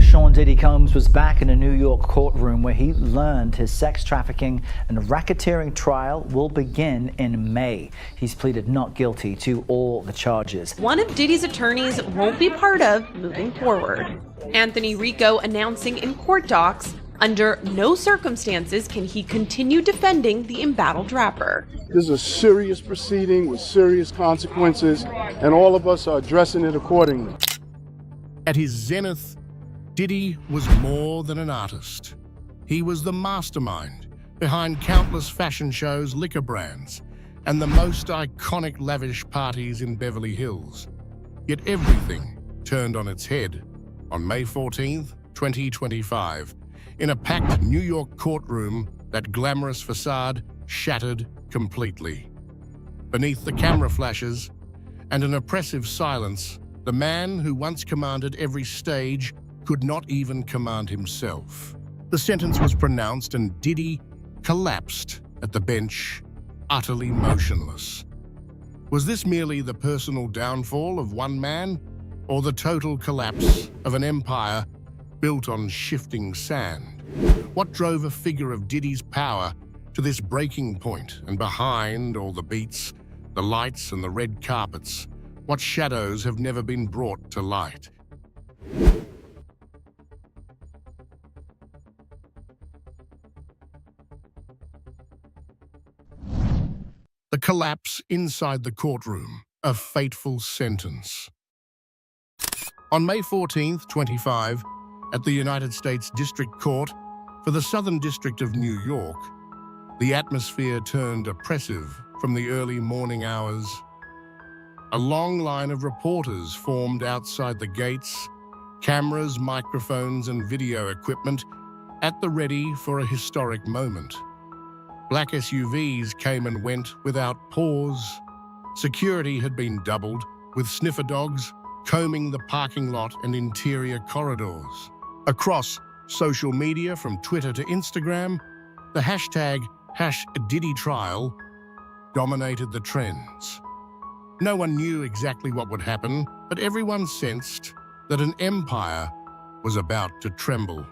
Sean Diddy Combs was back in a New York courtroom where he learned his sex trafficking and racketeering trial will begin in May. He's pleaded not guilty to all the charges. One of Diddy's attorneys won't be part of moving forward. Anthony Rico announcing in court docs, under no circumstances can he continue defending the embattled rapper. This is a serious proceeding with serious consequences, and all of us are addressing it accordingly. At his zenith, Diddy was more than an artist. He was the mastermind behind countless fashion shows, liquor brands, and the most iconic lavish parties in Beverly Hills. Yet everything turned on its head on May 14th, 2025. In a packed New York courtroom, that glamorous facade shattered completely. Beneath the camera flashes and an oppressive silence, the man who once commanded every stage could not even command himself. The sentence was pronounced and Diddy collapsed at the bench, utterly motionless. Was this merely the personal downfall of one man, or the total collapse of an empire built on shifting sand? What drove a figure of Diddy's power to this breaking point? And behind all the beats, the lights and the red carpets, what shadows have never been brought to light? The collapse inside the courtroom, a fateful sentence. On May 14th, 25, at the United States District Court for the Southern District of New York, the atmosphere turned oppressive from the early morning hours. A long line of reporters formed outside the gates, cameras, microphones, and video equipment at the ready for a historic moment. Black SUVs came and went without pause. Security had been doubled, with sniffer dogs combing the parking lot and interior corridors. Across social media, from Twitter to Instagram, the hashtag #DiddyTrial dominated the trends. No one knew exactly what would happen, but everyone sensed that an empire was about to tremble.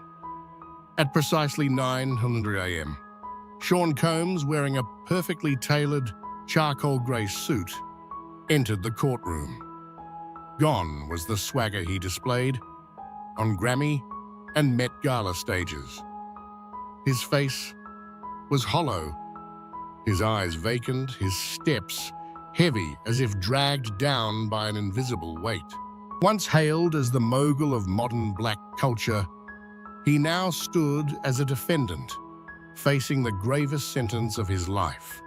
At precisely 9:00 a.m., Sean Combs, wearing a perfectly tailored charcoal grey suit, entered the courtroom. Gone was the swagger he displayed on Grammy and Met Gala stages. His face was hollow, his eyes vacant, his steps heavy as if dragged down by an invisible weight. Once hailed as the mogul of modern black culture, he now stood as a defendant, facing the gravest sentence of his life.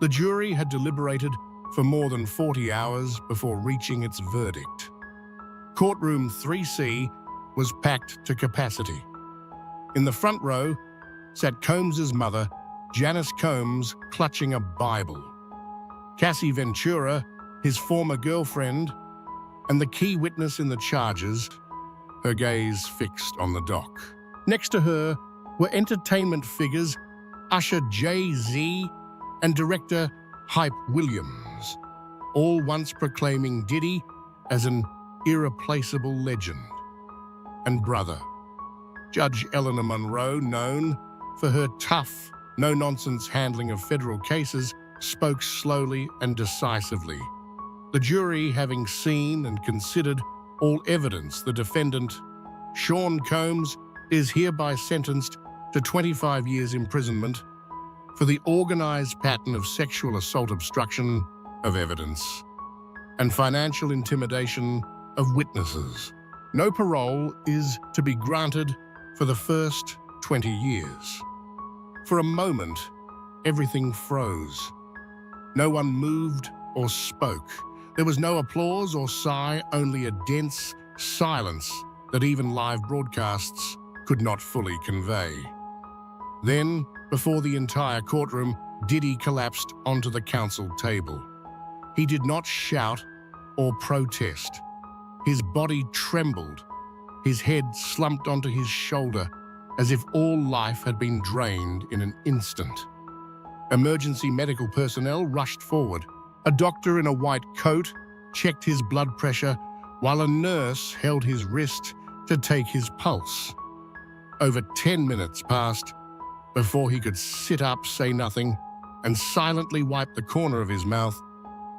The jury had deliberated for more than 40 hours before reaching its verdict. Courtroom 3C was packed to capacity. In the front row sat Combs's mother, Janice Combs, clutching a Bible. Cassie Ventura, his former girlfriend, and the key witness in the charges, her gaze fixed on the dock. Next to her were entertainment figures Usher Jay-Z and director Hype Williams, all once proclaiming Diddy as an irreplaceable legend. And brother, Judge Eleanor Monroe, known for her tough, no-nonsense handling of federal cases, spoke slowly and decisively. The jury, having seen and considered all evidence, the defendant, Sean Combs, is hereby sentenced to 25 years imprisonment for the organized pattern of sexual assault, obstruction of evidence, and financial intimidation of witnesses. No parole is to be granted for the first 20 years. For a moment, everything froze. No one moved or spoke. There was no applause or sigh, only a dense silence that even live broadcasts could not fully convey. Then, before the entire courtroom, Diddy collapsed onto the counsel table. He did not shout or protest. His body trembled. His head slumped onto his shoulder as if all life had been drained in an instant. Emergency medical personnel rushed forward. A doctor in a white coat checked his blood pressure while a nurse held his wrist to take his pulse. Over 10 minutes passed before he could sit up, say nothing, and silently wipe the corner of his mouth,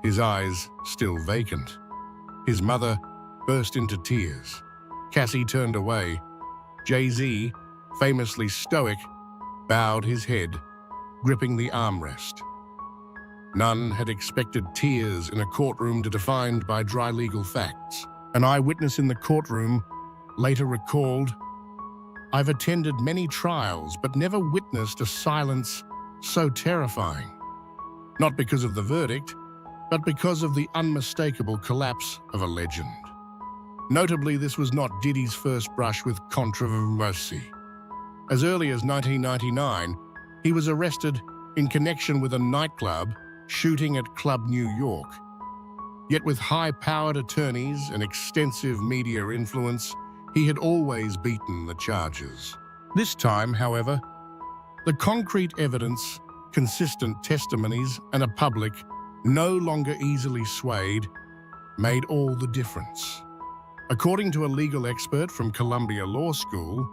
his eyes still vacant. His mother burst into tears. Cassie turned away. Jay-Z, famously stoic, bowed his head, gripping the armrest. None had expected tears in a courtroom defined by dry legal facts. An eyewitness in the courtroom later recalled, "I've attended many trials, but never witnessed a silence so terrifying. Not because of the verdict, but because of the unmistakable collapse of a legend." Notably, this was not Diddy's first brush with controversy. As early as 1999, he was arrested in connection with a nightclub shooting at Club New York. Yet with high-powered attorneys and extensive media influence, he had always beaten the charges. This time, however, the concrete evidence, consistent testimonies, and a public no longer easily swayed made all the difference. According to a legal expert from Columbia Law School,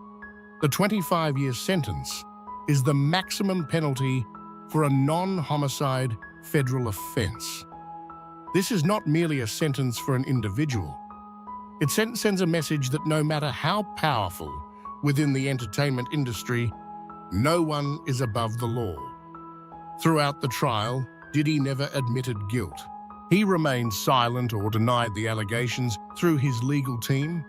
the 25-year sentence is the maximum penalty for a non-homicide federal offense. This is not merely a sentence for an individual. It sends a message that no matter how powerful within the entertainment industry, no one is above the law. Throughout the trial, Diddy never admitted guilt. He remained silent or denied the allegations through his legal team,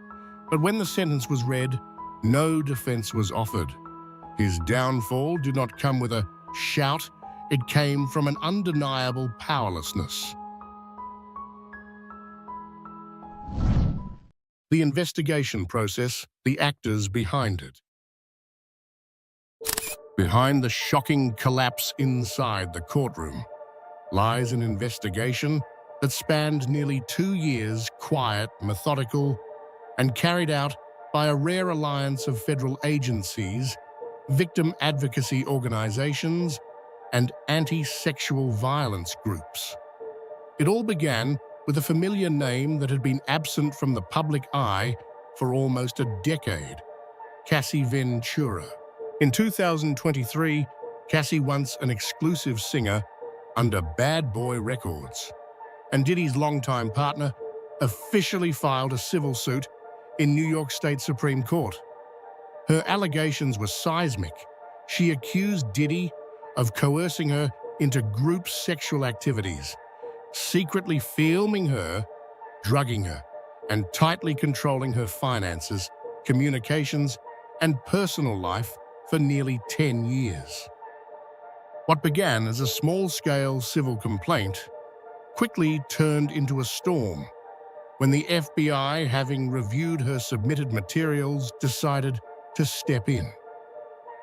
but when the sentence was read, no defense was offered. His downfall did not come with a shout, it came from an undeniable powerlessness. The investigation process, the actors behind it. Behind the shocking collapse inside the courtroom lies an investigation that spanned nearly 2 years, quiet, methodical, and carried out by a rare alliance of federal agencies, victim advocacy organizations, and anti-sexual violence groups. It all began with a familiar name that had been absent from the public eye for almost a decade, Cassie Ventura. In 2023, Cassie, once an exclusive singer under Bad Boy Records, and Diddy's longtime partner, officially filed a civil suit in New York State Supreme Court. Her allegations were seismic. She accused Diddy of coercing her into group sexual activities, secretly filming her, drugging her, and tightly controlling her finances, communications, and personal life for nearly 10 years. What began as a small-scale civil complaint quickly turned into a storm when the FBI, having reviewed her submitted materials, decided to step in.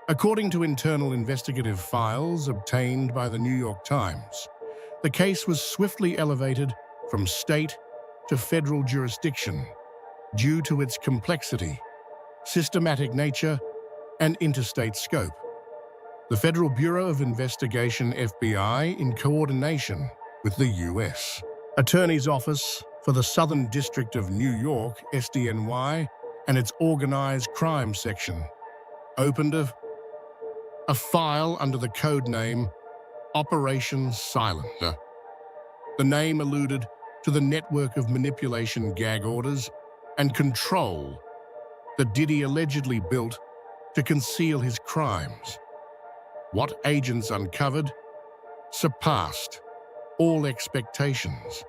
According to internal investigative files obtained by the New York Times, the case was swiftly elevated from state to federal jurisdiction due to its complexity, systematic nature, and interstate scope. The Federal Bureau of Investigation, FBI, in coordination with the U.S. Attorney's Office for the Southern District of New York, SDNY, and its Organized Crime Section, opened a file under the code name Operation Silent. The name alluded to the network of manipulation gag orders and control that Diddy allegedly built to conceal his crimes. What agents uncovered surpassed all expectations.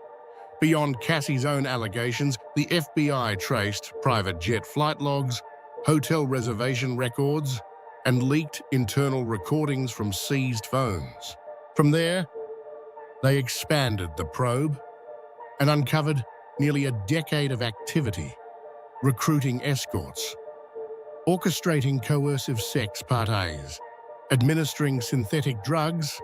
Beyond Cassie's own allegations, the FBI traced private jet flight logs, hotel reservation records, and leaked internal recordings from seized phones. From there, they expanded the probe and uncovered nearly a decade of activity, recruiting escorts, orchestrating coercive sex parties, administering synthetic drugs,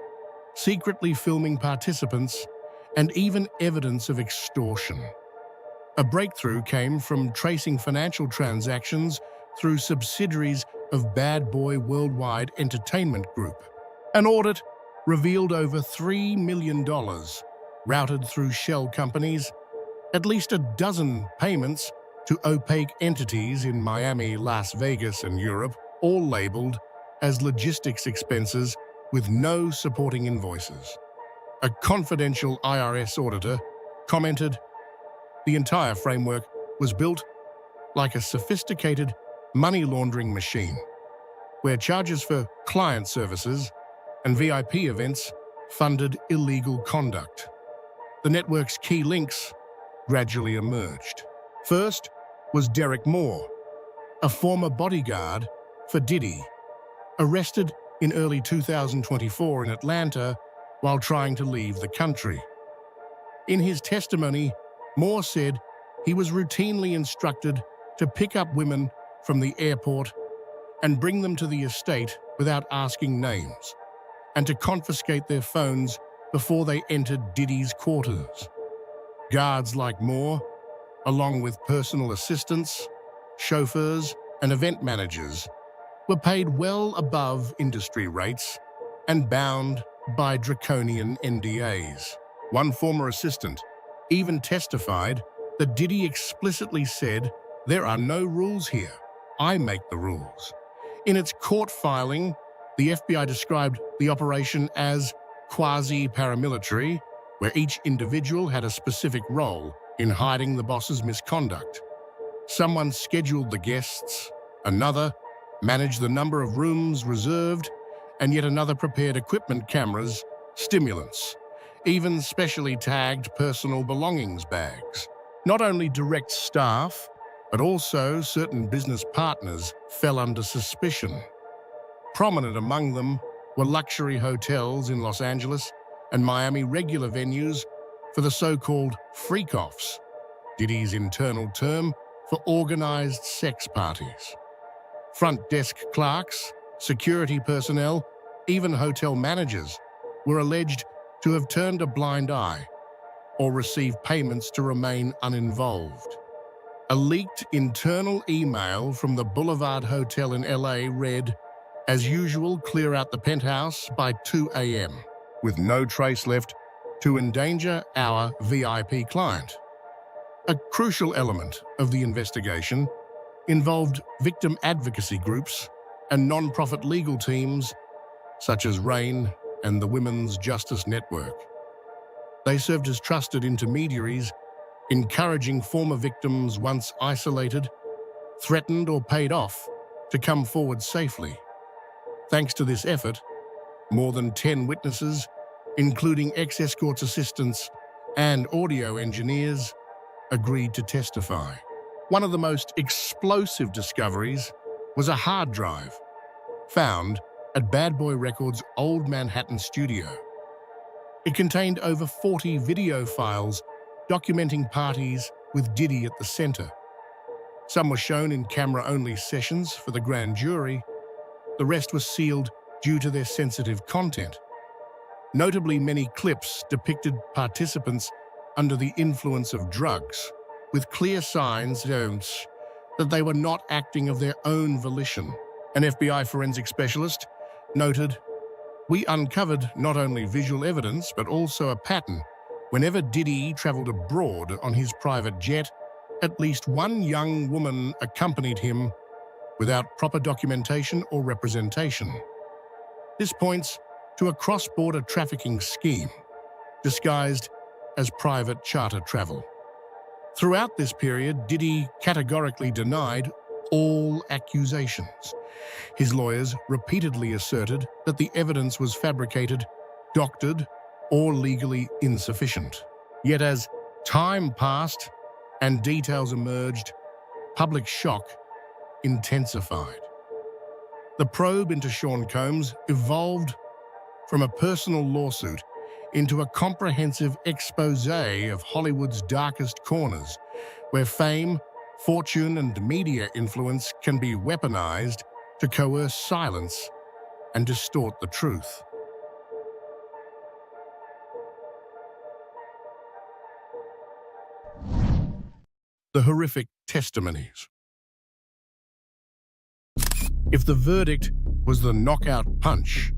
secretly filming participants, and even evidence of extortion. A breakthrough came from tracing financial transactions through subsidiaries of Bad Boy Worldwide Entertainment Group. An audit revealed over $3 million routed through shell companies, at least a dozen payments to opaque entities in Miami, Las Vegas, and Europe, all labeled as logistics expenses with no supporting invoices. A confidential IRS auditor commented, "The entire framework was built like a sophisticated money laundering machine, where charges for client services and VIP events funded illegal conduct." The network's key links gradually emerged. First was Derek Moore, a former bodyguard for Diddy, arrested in early 2024 in Atlanta while trying to leave the country. In his testimony, Moore said he was routinely instructed to pick up women from the airport and bring them to the estate without asking names, and to confiscate their phones before they entered Diddy's quarters. Guards like Moore, along with personal assistants, chauffeurs, and event managers, were paid well above industry rates and bound by draconian NDAs. One former assistant even testified that Diddy explicitly said, "There are no rules here. I make the rules." In its court filing, the FBI described the operation as quasi-paramilitary, where each individual had a specific role in hiding the boss's misconduct. Someone scheduled the guests, another managed the number of rooms reserved, and yet another prepared equipment, cameras, stimulants, even specially tagged personal belongings bags. Not only direct staff, but also certain business partners fell under suspicion. Prominent among them were luxury hotels in Los Angeles and Miami, regular venues for the so-called freak-offs, Diddy's internal term for organized sex parties. Front desk clerks, security personnel, even hotel managers were alleged to have turned a blind eye or received payments to remain uninvolved. A leaked internal email from the Boulevard Hotel in LA read, "As usual, clear out the penthouse by 2 a.m., with no trace left to endanger our VIP client." A crucial element of the investigation involved victim advocacy groups and non-profit legal teams such as RAIN and the Women's Justice Network. They served as trusted intermediaries, encouraging former victims once isolated, threatened, or paid off to come forward safely. Thanks to this effort, more than 10 witnesses, including ex-escorts assistants and audio engineers, agreed to testify. One of the most explosive discoveries was a hard drive found at Bad Boy Records' Old Manhattan studio. It contained over 40 video files documenting parties with Diddy at the center. Some were shown in camera-only sessions for the grand jury. The rest was sealed due to their sensitive content. Notably, many clips depicted participants under the influence of drugs, with clear signs that they were not acting of their own volition. An FBI forensic specialist noted, "We uncovered not only visual evidence, but also a pattern. Whenever Diddy traveled abroad on his private jet, at least one young woman accompanied him without proper documentation or representation." This points to a cross-border trafficking scheme, disguised as private charter travel. Throughout this period, Diddy categorically denied all accusations. His lawyers repeatedly asserted that the evidence was fabricated, doctored, or legally insufficient. Yet as time passed and details emerged, public shock intensified. The probe into Sean Combs evolved from a personal lawsuit into a comprehensive exposé of Hollywood's darkest corners, where fame, fortune, and media influence can be weaponized to coerce silence and distort the truth. The horrific testimonies. If the verdict was the knockout punch,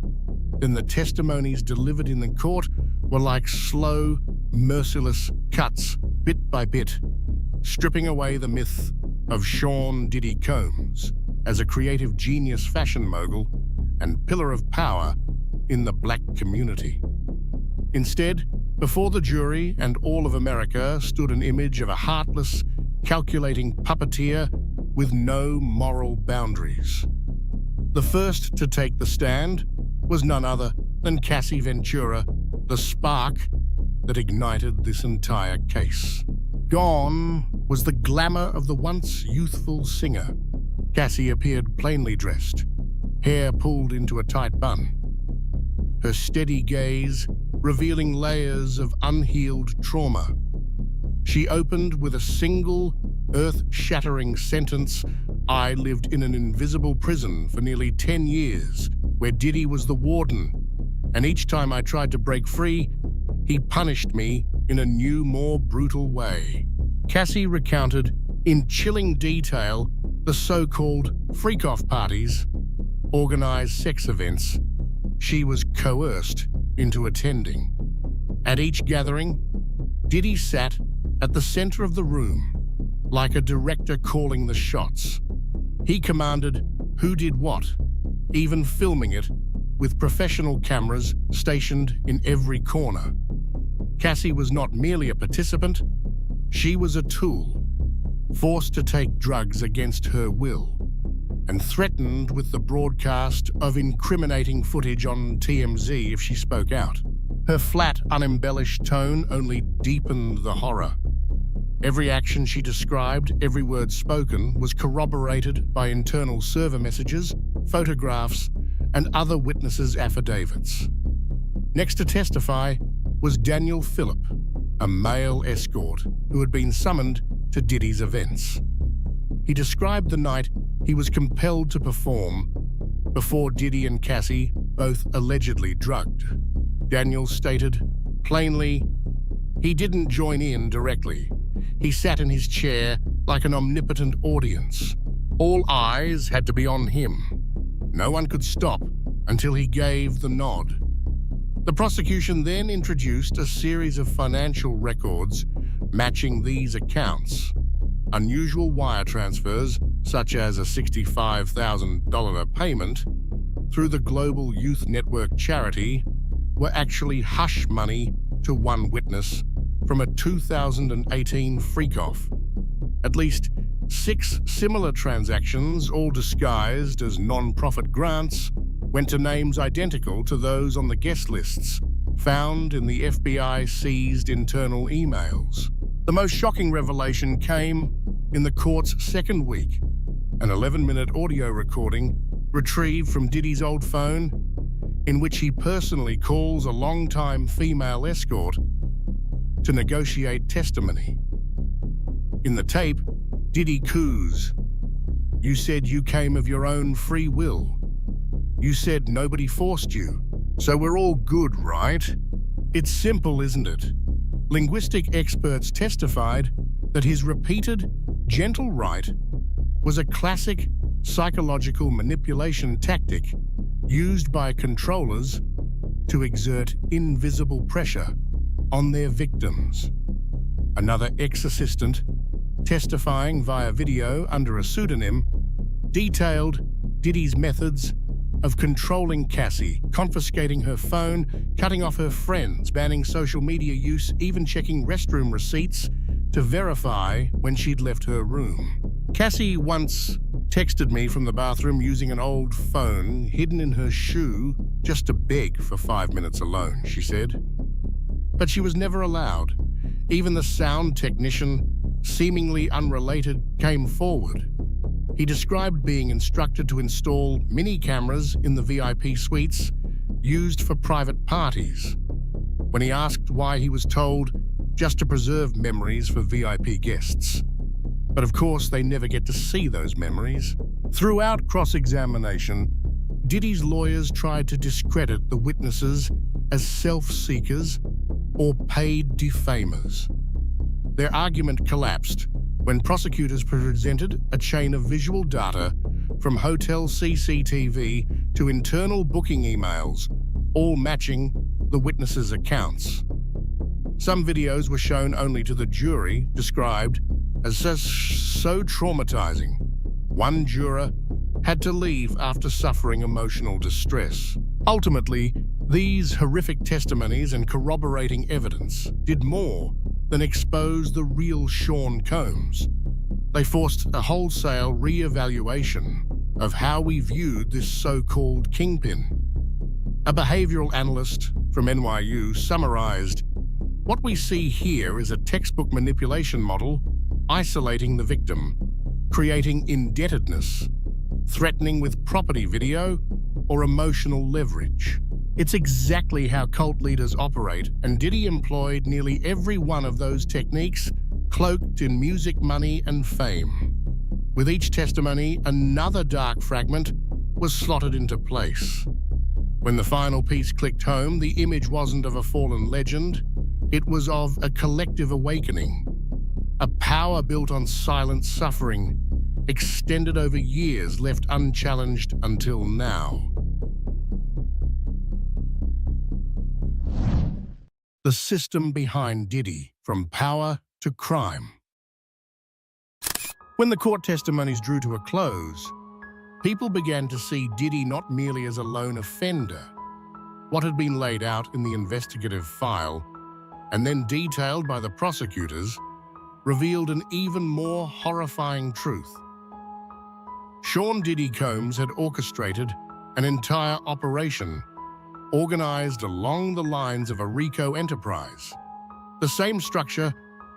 then the testimonies delivered in the court were like slow, merciless cuts, bit by bit, stripping away the myth of Sean Diddy Combs as a creative genius fashion mogul and pillar of power in the black community. Instead, before the jury and all of America stood an image of a heartless, calculating puppeteer with no moral boundaries. The first to take the stand was none other than Cassie Ventura, the spark that ignited this entire case. Gone was the glamour of the once youthful singer. Cassie appeared plainly dressed, hair pulled into a tight bun. Her steady gaze revealing layers of unhealed trauma. She opened with a single, earth-shattering sentence: "I lived in an invisible prison for nearly 10 years, where Diddy was the warden, and each time I tried to break free, he punished me in a new, more brutal way." Cassie recounted in chilling detail the so-called freak-off parties, organized sex events she was coerced into attending. At each gathering, Diddy sat at the center of the room, like a director calling the shots. He commanded who did what, even filming it with professional cameras stationed in every corner. Cassie was not merely a participant, she was a tool, forced to take drugs against her will, and threatened with the broadcast of incriminating footage on TMZ if she spoke out. Her flat, unembellished tone only deepened the horror. Every action she described, every word spoken, was corroborated by internal server messages, photographs, and other witnesses' affidavits. Next to testify was Daniel Phillip, a male escort who had been summoned to Diddy's events. He described the night he was compelled to perform before Diddy and Cassie both allegedly drugged. Daniel stated plainly, he didn't join in directly. He sat in his chair like an omnipotent audience. All eyes had to be on him. No one could stop until he gave the nod. The prosecution then introduced a series of financial records matching these accounts. Unusual wire transfers, such as a $65,000 payment through the Global Youth Network charity, were actually hush money to one witness from a 2018 freak-off. At least 6 similar transactions, all disguised as non-profit grants, went to names identical to those on the guest lists found in the FBI-seized internal emails. The most shocking revelation came in the court's second week, an 11-minute audio recording retrieved from Diddy's old phone in which he personally calls a longtime female escort to negotiate testimony. In the tape, Diddy coos, "You said you came of your own free will. You said nobody forced you. So we're all good, right?" It's simple, isn't it? Linguistic experts testified that his repeated, gentle right was a classic psychological manipulation tactic used by controllers to exert invisible pressure on their victims. Another ex-assistant, testifying via video under a pseudonym, detailed Diddy's methods of controlling Cassie, confiscating her phone, cutting off her friends, banning social media use, even checking restroom receipts to verify when she'd left her room. Cassie once texted me from the bathroom using an old phone hidden in her shoe just to beg for 5 minutes alone, she said. But she was never allowed. Even the sound technician, seemingly unrelated, came forward. He described being instructed to install mini cameras in the VIP suites used for private parties. When he asked why, he was told just to preserve memories for VIP guests. But of course, they never get to see those memories. Throughout cross-examination, Diddy's lawyers tried to discredit the witnesses as self-seekers or paid defamers. Their argument collapsed when prosecutors presented a chain of visual data from hotel CCTV to internal booking emails, all matching the witnesses' accounts. Some videos were shown only to the jury, described as so traumatizing, one juror had to leave after suffering emotional distress. Ultimately, these horrific testimonies and corroborating evidence did more than expose the real Sean Combs. They forced a wholesale re-evaluation of how we viewed this so-called kingpin. A behavioral analyst from NYU summarized, "What we see here is a textbook manipulation model isolating the victim, creating indebtedness, threatening with property video, or emotional leverage. It's exactly how cult leaders operate, and Diddy employed nearly every one of those techniques cloaked in music, money, and fame." With each testimony, another dark fragment was slotted into place. When the final piece clicked home, the image wasn't of a fallen legend, it was of a collective awakening. A power built on silent suffering, extended over years, left unchallenged until now. The system behind Diddy, from power to crime. When the court testimonies drew to a close, people began to see Diddy not merely as a lone offender. What had been laid out in the investigative file, and then detailed by the prosecutors, revealed an even more horrifying truth. Sean Diddy Combs had orchestrated an entire operation organized along the lines of a RICO enterprise, the same structure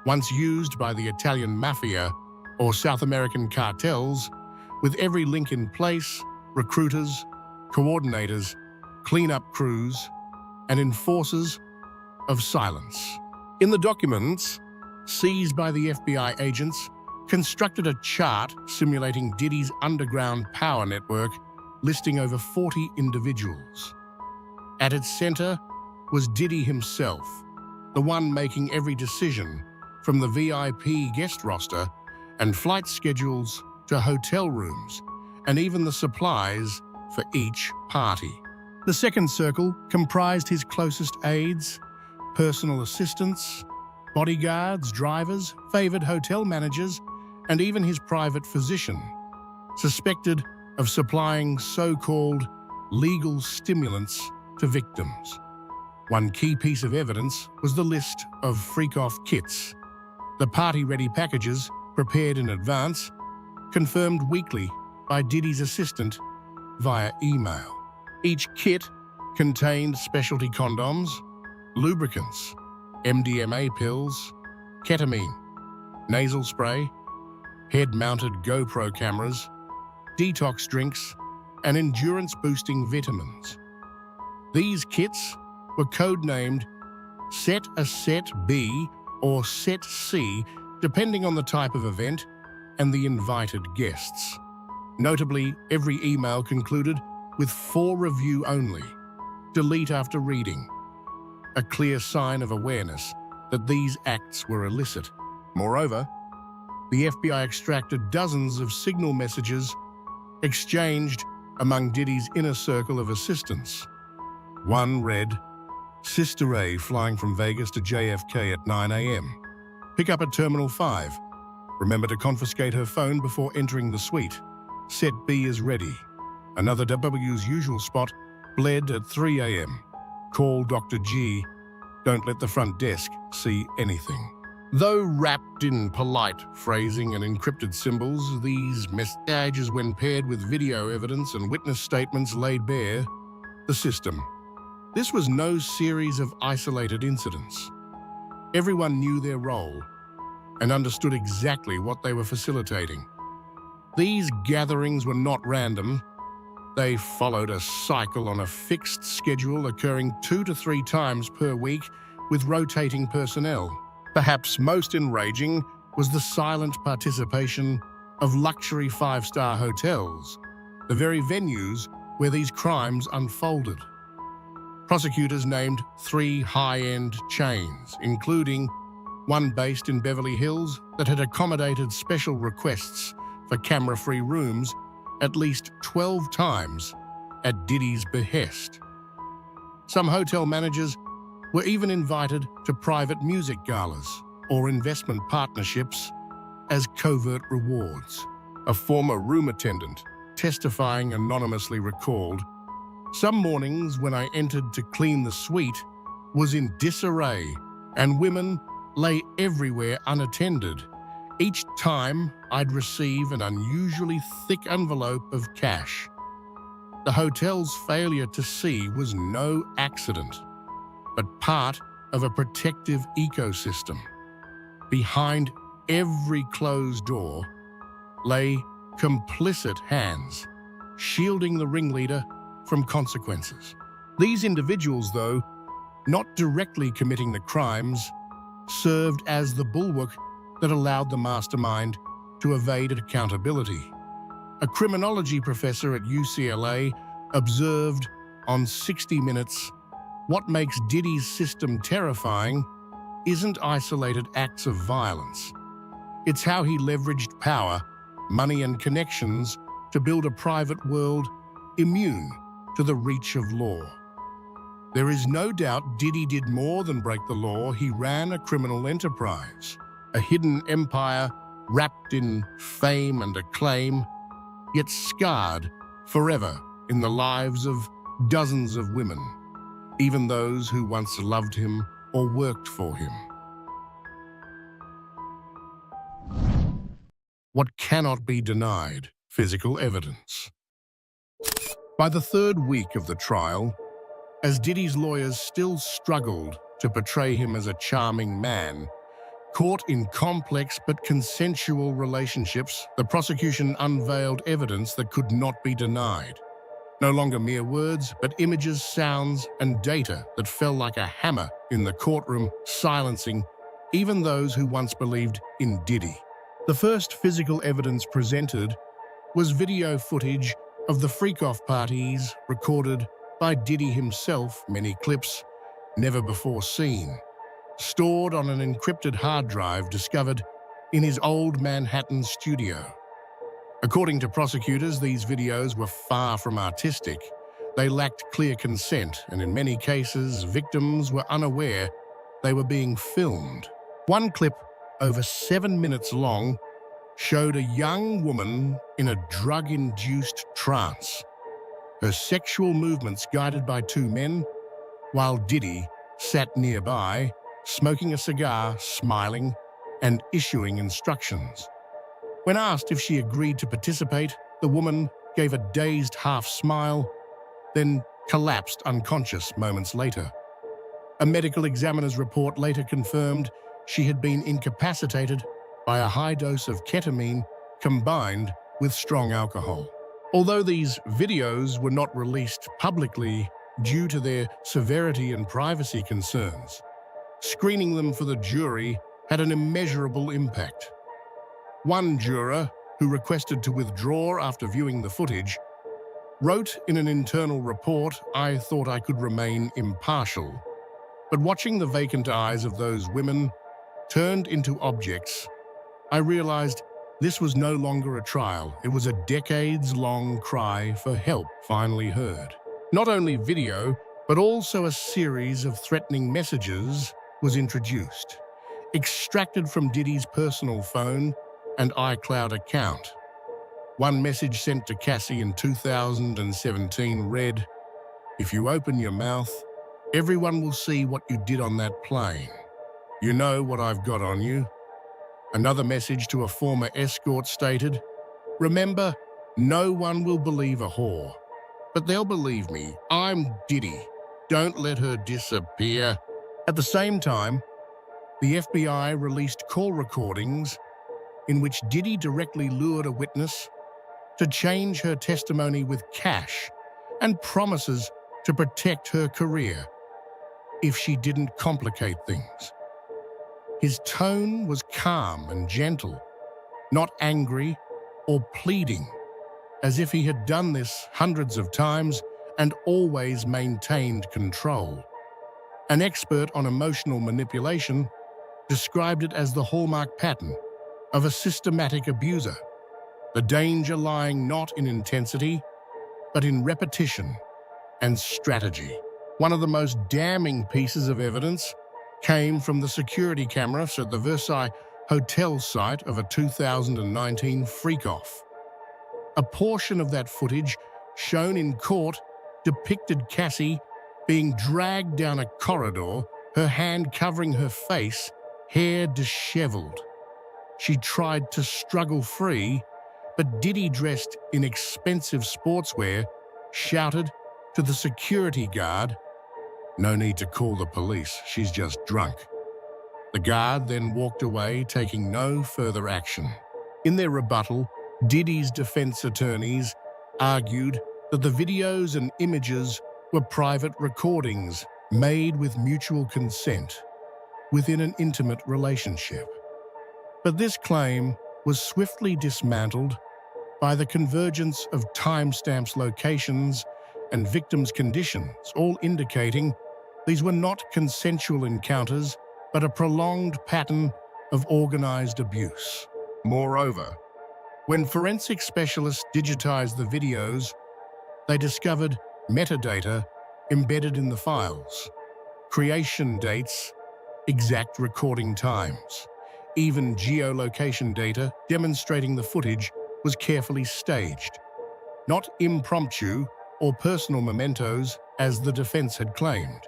once used by the Italian mafia or South American cartels, with every link in place, recruiters, coordinators, cleanup crews, and enforcers of silence. In the documents, seized by the FBI agents, constructed a chart simulating Diddy's underground power network, listing over 40 individuals. At its center was Diddy himself, the one making every decision, from the VIP guest roster and flight schedules to hotel rooms, and even the supplies for each party. The second circle comprised his closest aides, personal assistants, bodyguards, drivers, favored hotel managers, and even his private physician, suspected of supplying so-called legal stimulants to victims. One key piece of evidence was the list of freak-off kits, the party-ready packages prepared in advance, confirmed weekly by Diddy's assistant via email. Each kit contained specialty condoms, lubricants, MDMA pills, ketamine, nasal spray, head-mounted GoPro cameras, detox drinks, and endurance-boosting vitamins. These kits were codenamed Set A, Set B, or Set C, depending on the type of event and the invited guests. Notably, every email concluded with 4 review only, delete after reading, a clear sign of awareness that these acts were illicit. Moreover, the FBI extracted dozens of signal messages exchanged among Diddy's inner circle of assistants. One read, "Sister A flying from Vegas to JFK at 9 a.m. Pick up at Terminal 5. Remember to confiscate her phone before entering the suite. Set B is ready." Another W's usual spot, Bled at 3 a.m. Call Dr. G. Don't let the front desk see anything. Though wrapped in polite phrasing and encrypted symbols, these messages, when paired with video evidence and witness statements, laid bare the system. This was no series of isolated incidents. Everyone knew their role and understood exactly what they were facilitating. These gatherings were not random. They followed a cycle on a fixed schedule occurring 2 to 3 times per week with rotating personnel. Perhaps most enraging was the silent participation of luxury 5-star hotels, the very venues where these crimes unfolded. Prosecutors named 3 high-end chains, including one based in Beverly Hills that had accommodated special requests for camera-free rooms at least 12 times at Diddy's behest. Some hotel managers were even invited to private music galas or investment partnerships as covert rewards. A former room attendant, testifying anonymously, recalled, "Some mornings when I entered to clean the suite was in disarray, and women lay everywhere unattended. Each time I'd receive an unusually thick envelope of cash. The hotel's failure to see was no accident, but part of a protective ecosystem. Behind every closed door lay complicit hands, shielding the ringleader from consequences." These individuals, though not directly committing the crimes, served as the bulwark that allowed the mastermind to evade accountability. A criminology professor at UCLA observed on 60 Minutes, "What makes Diddy's system terrifying isn't isolated acts of violence. It's how he leveraged power, money, and connections to build a private world immune to the reach of law." There is no doubt Diddy did more than break the law. He ran a criminal enterprise, a hidden empire wrapped in fame and acclaim, yet scarred forever in the lives of dozens of women, even those who once loved him or worked for him. What cannot be denied: physical evidence. By the third week of the trial, as Diddy's lawyers still struggled to portray him as a charming man, caught in complex but consensual relationships, the prosecution unveiled evidence that could not be denied. No longer mere words, but images, sounds, and data that fell like a hammer in the courtroom, silencing even those who once believed in Diddy. The first physical evidence presented was video footage of the freak-off parties recorded by Diddy himself, many clips never before seen, stored on an encrypted hard drive discovered in his old Manhattan studio. According to prosecutors, these videos were far from artistic. They lacked clear consent, and in many cases, victims were unaware they were being filmed. One clip, over 7 minutes long, showed a young woman in a drug-induced trance, her sexual movements guided by two men, while Diddy sat nearby, smoking a cigar, smiling, and issuing instructions. When asked if she agreed to participate, the woman gave a dazed half-smile, then collapsed unconscious moments later. A medical examiner's report later confirmed she had been incapacitated by a high dose of ketamine combined with strong alcohol. Although these videos were not released publicly due to their severity and privacy concerns, screening them for the jury had an immeasurable impact. One juror, who requested to withdraw after viewing the footage, wrote in an internal report, "I thought I could remain impartial, but watching the vacant eyes of those women turned into objects, I realized this was no longer a trial. It was a decades-long cry for help finally heard." Not only video, but also a series of threatening messages was introduced, extracted from Diddy's personal phone and iCloud account. One message sent to Cassie in 2017 read, "If you open your mouth, everyone will see what you did on that plane. You know what I've got on you." Another message to a former escort stated, "Remember, no one will believe a whore, but they'll believe me. I'm Diddy. Don't let her disappear." At the same time, the FBI released call recordings in which Diddy directly lured a witness to change her testimony with cash and promises to protect her career if she didn't complicate things. His tone was calm and gentle, not angry or pleading, as if he had done this hundreds of times and always maintained control. An expert on emotional manipulation described it as the hallmark pattern of a systematic abuser, the danger lying not in intensity, but in repetition and strategy. One of the most damning pieces of evidence came from the security cameras at the Versailles hotel site of a 2019 freak-off. A portion of that footage, shown in court, depicted Cassie being dragged down a corridor, her hand covering her face, hair disheveled. She tried to struggle free, but Diddy, dressed in expensive sportswear, shouted to the security guard, "No need to call the police, she's just drunk." The guard then walked away, taking no further action. In their rebuttal, Diddy's defense attorneys argued that the videos and images were private recordings made with mutual consent within an intimate relationship. But this claim was swiftly dismantled by the convergence of timestamps, locations, and victims' conditions, all indicating these were not consensual encounters, but a prolonged pattern of organized abuse. Moreover, when forensic specialists digitized the videos, they discovered metadata embedded in the files, creation dates, exact recording times, even geolocation data demonstrating the footage was carefully staged, not impromptu or personal mementos as the defense had claimed.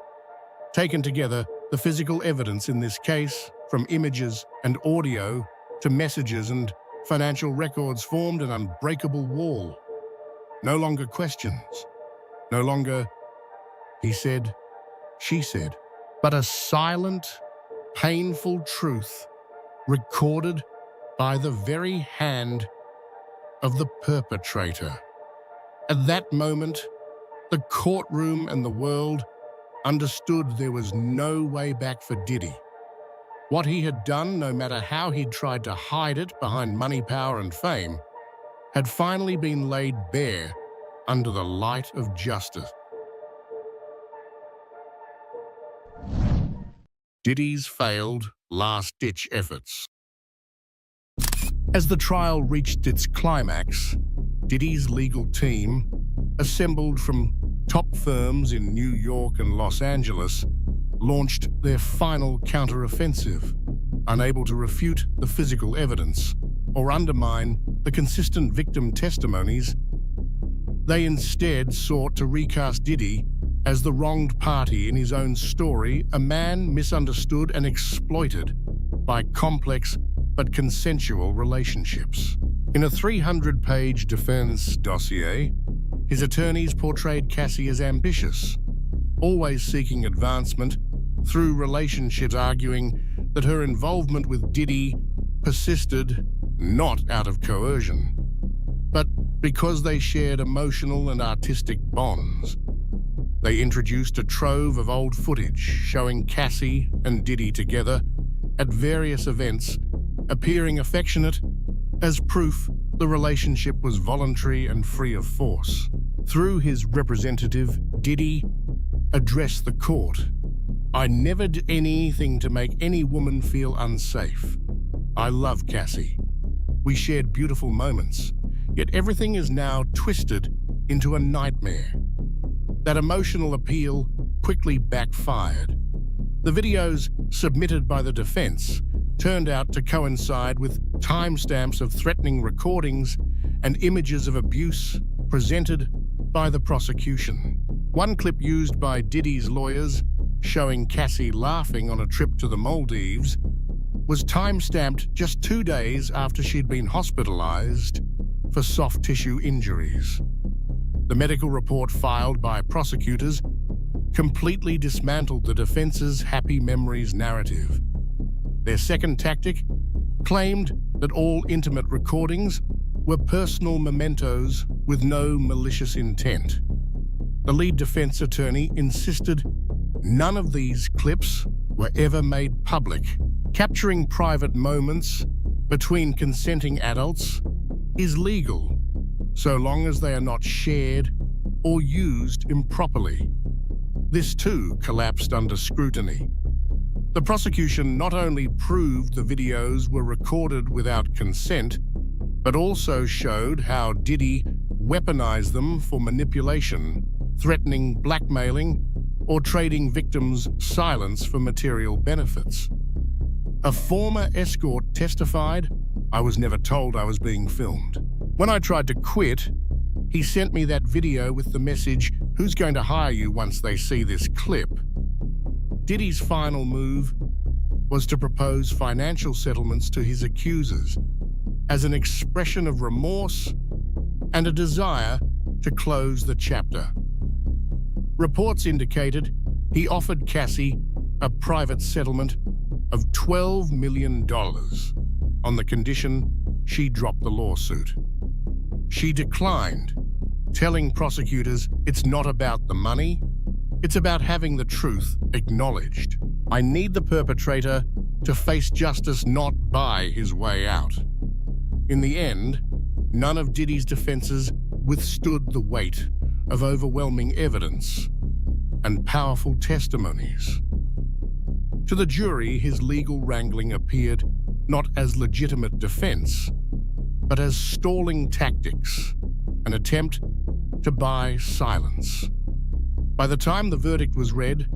Taken together, the physical evidence in this case, from images and audio to messages and financial records, formed an unbreakable wall. No longer questions, no longer he said, she said, but a silent, painful truth recorded by the very hand of the perpetrator. At that moment, the courtroom and the world understood there was no way back for Diddy. What he had done, no matter how he'd tried to hide it behind money, power, and fame, had finally been laid bare under the light of justice. Diddy's failed last-ditch efforts. As the trial reached its climax, Diddy's legal team, assembled from top firms in New York and Los Angeles, launched their final counter-offensive, unable to refute the physical evidence or undermine the consistent victim testimonies. They instead sought to recast Diddy as the wronged party in his own story, a man misunderstood and exploited by complex but consensual relationships. In a 300-page defense dossier, his attorneys portrayed Cassie as ambitious, always seeking advancement through relationships, arguing that her involvement with Diddy persisted not out of coercion, but because they shared emotional and artistic bonds. They introduced a trove of old footage showing Cassie and Diddy together at various events, appearing affectionate as proof the relationship was voluntary and free of force. Through his representative, Diddy addressed the court. "I never did anything to make any woman feel unsafe. I love Cassie. We shared beautiful moments, yet everything is now twisted into a nightmare." That emotional appeal quickly backfired. The videos submitted by the defense turned out to coincide with timestamps of threatening recordings and images of abuse presented by the prosecution. One clip used by Diddy's lawyers, showing Cassie laughing on a trip to the Maldives, was timestamped just 2 days after she'd been hospitalized for soft tissue injuries. The medical report filed by prosecutors completely dismantled the defense's happy memories narrative. Their second tactic claimed that all intimate recordings were personal mementos with no malicious intent. The lead defense attorney insisted none of these clips were ever made public. Capturing private moments between consenting adults is legal, so long as they are not shared or used improperly. This too collapsed under scrutiny. The prosecution not only proved the videos were recorded without consent, but also showed how Diddy weaponized them for manipulation, threatening blackmailing, or trading victims' silence for material benefits. A former escort testified, "I was never told I was being filmed. When I tried to quit, he sent me that video with the message, 'Who's going to hire you once they see this clip?'" Diddy's final move was to propose financial settlements to his accusers as an expression of remorse and a desire to close the chapter. Reports indicated he offered Cassie a private settlement of $12 million on the condition she drop the lawsuit. She declined, telling prosecutors it's not about the money, it's about having the truth acknowledged. "I need the perpetrator to face justice, not buy his way out." In the end, none of Diddy's defenses withstood the weight of overwhelming evidence and powerful testimonies. To the jury, his legal wrangling appeared not as legitimate defense, but as stalling tactics, an attempt to buy silence. By the time the verdict was read,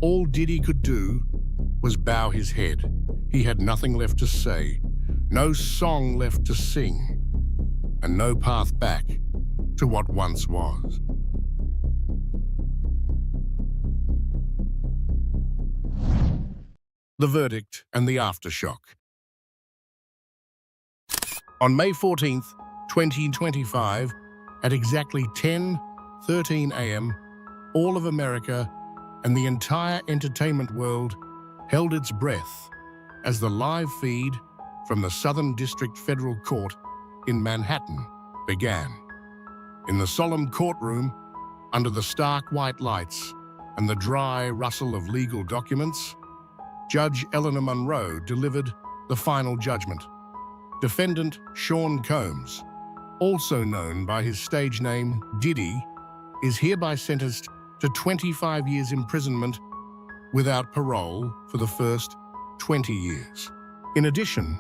all Diddy could do was bow his head. He had nothing left to say, no song left to sing, and no path back to what once was. The verdict and the aftershock. On May 14th, 2025, at exactly 10:13 a.m., all of America and the entire entertainment world held its breath as the live feed from the Southern District Federal Court in Manhattan began. In the solemn courtroom, under the stark white lights and the dry rustle of legal documents, Judge Eleanor Monroe delivered the final judgment. Defendant Sean Combs, also known by his stage name Diddy, is hereby sentenced to 25 years imprisonment without parole for the first 20 years. In addition,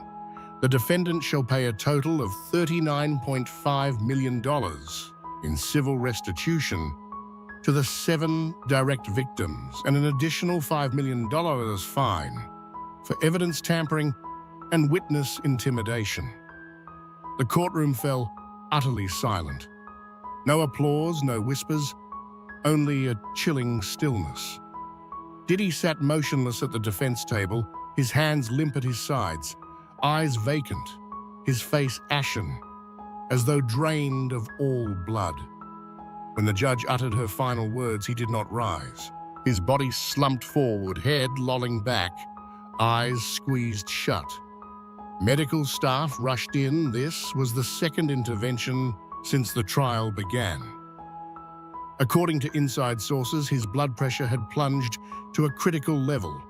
the defendant shall pay a total of $39.5 million in civil restitution to the 7 direct victims and an additional $5 million fine for evidence tampering and witness intimidation. The courtroom fell utterly silent. No applause, no whispers, only a chilling stillness. Diddy sat motionless at the defense table, his hands limp at his sides, eyes vacant, his face ashen, as though drained of all blood. When the judge uttered her final words, he did not rise. His body slumped forward, head lolling back, eyes squeezed shut. Medical staff rushed in. This was the second intervention since the trial began. According to inside sources, his blood pressure had plunged to a critical level,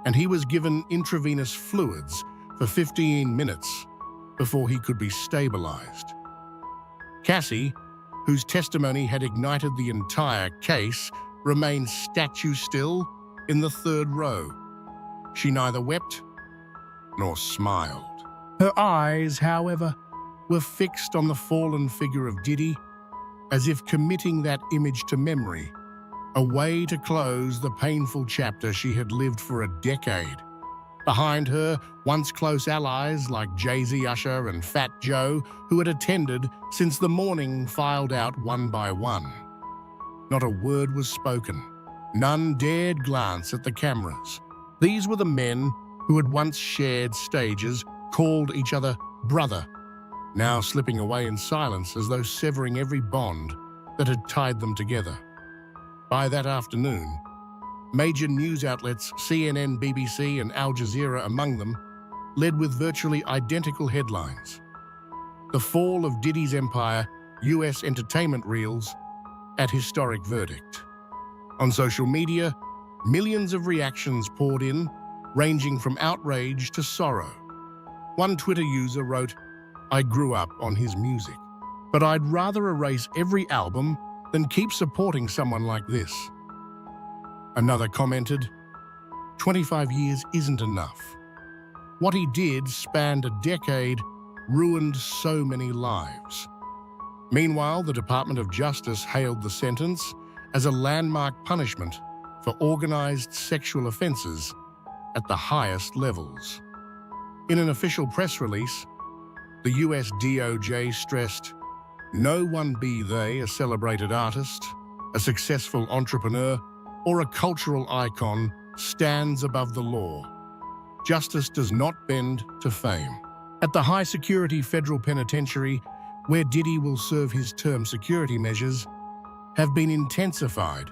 and he was given intravenous fluids for 15 minutes before he could be stabilized. Cassie, whose testimony had ignited the entire case, remained statue still in the third row. She neither wept nor smiled. Her eyes, however, were fixed on the fallen figure of Diddy, as if committing that image to memory, a way to close the painful chapter she had lived for a decade. Behind her, once close allies like Jay-Z, Usher, and Fat Joe, who had attended since the morning, filed out one by one. Not a word was spoken. None dared glance at the cameras. These were the men who had once shared stages, called each other brother, now slipping away in silence as though severing every bond that had tied them together. By that afternoon, major news outlets, CNN, BBC, and Al Jazeera among them, led with virtually identical headlines. The fall of Diddy's empire, US entertainment reels at historic verdict. On social media, millions of reactions poured in, ranging from outrage to sorrow. One Twitter user wrote, "I grew up on his music, but I'd rather erase every album than keep supporting someone like this." Another commented, 25 years isn't enough. What he did spanned a decade, ruined so many lives. Meanwhile, the Department of Justice hailed the sentence as a landmark punishment for organized sexual offenses at the highest levels. In an official press release, the US DOJ stressed, "No one, be they a celebrated artist, a successful entrepreneur, or a cultural icon, stands above the law. Justice does not bend to fame." At the high-security federal penitentiary, where Diddy will serve his term, security measures have been intensified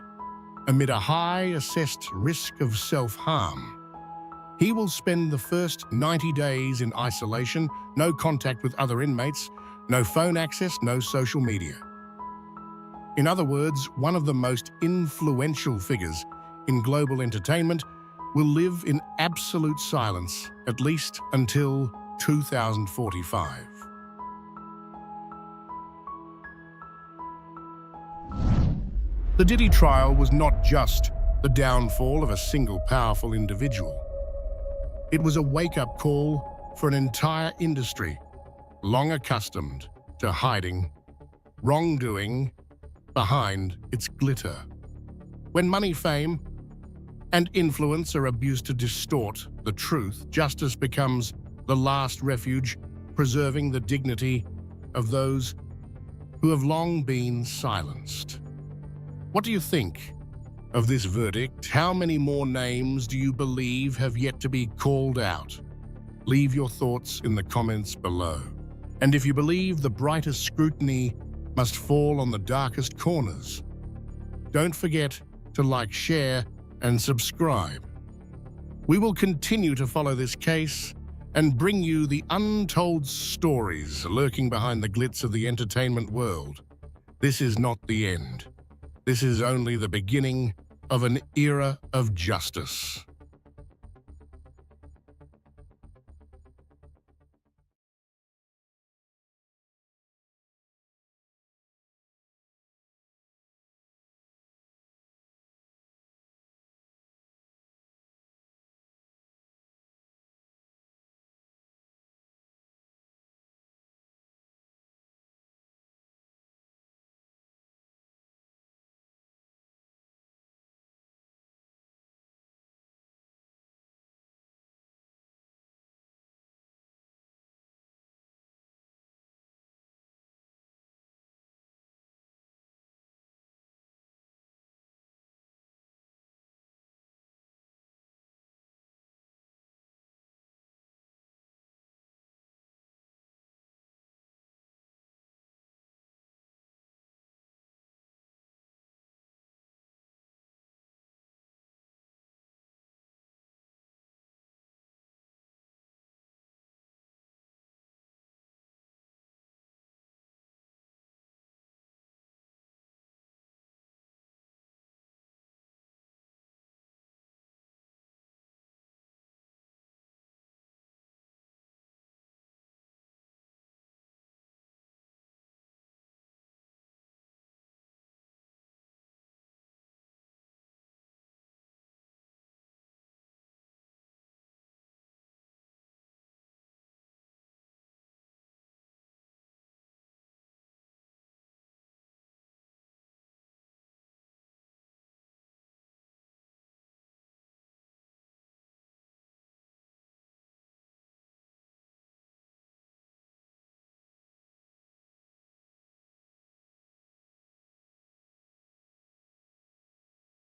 amid a high assessed risk of self-harm. He will spend the first 90 days in isolation, no contact with other inmates, no phone access, no social media. In other words, one of the most influential figures in global entertainment will live in absolute silence, at least until 2045. The Diddy trial was not just the downfall of a single powerful individual. It was a wake-up call for an entire industry, long accustomed to hiding wrongdoing behind its glitter. When money, fame, and influence are abused to distort the truth, justice becomes the last refuge, preserving the dignity of those who have long been silenced. What do you think of this verdict? How many more names do you believe have yet to be called out? Leave your thoughts in the comments below. And if you believe the brightest scrutiny must fall on the darkest corners, don't forget to like, share, and subscribe. We will continue to follow this case and bring you the untold stories lurking behind the glitz of the entertainment world. This is not the end. This is only the beginning of an era of justice.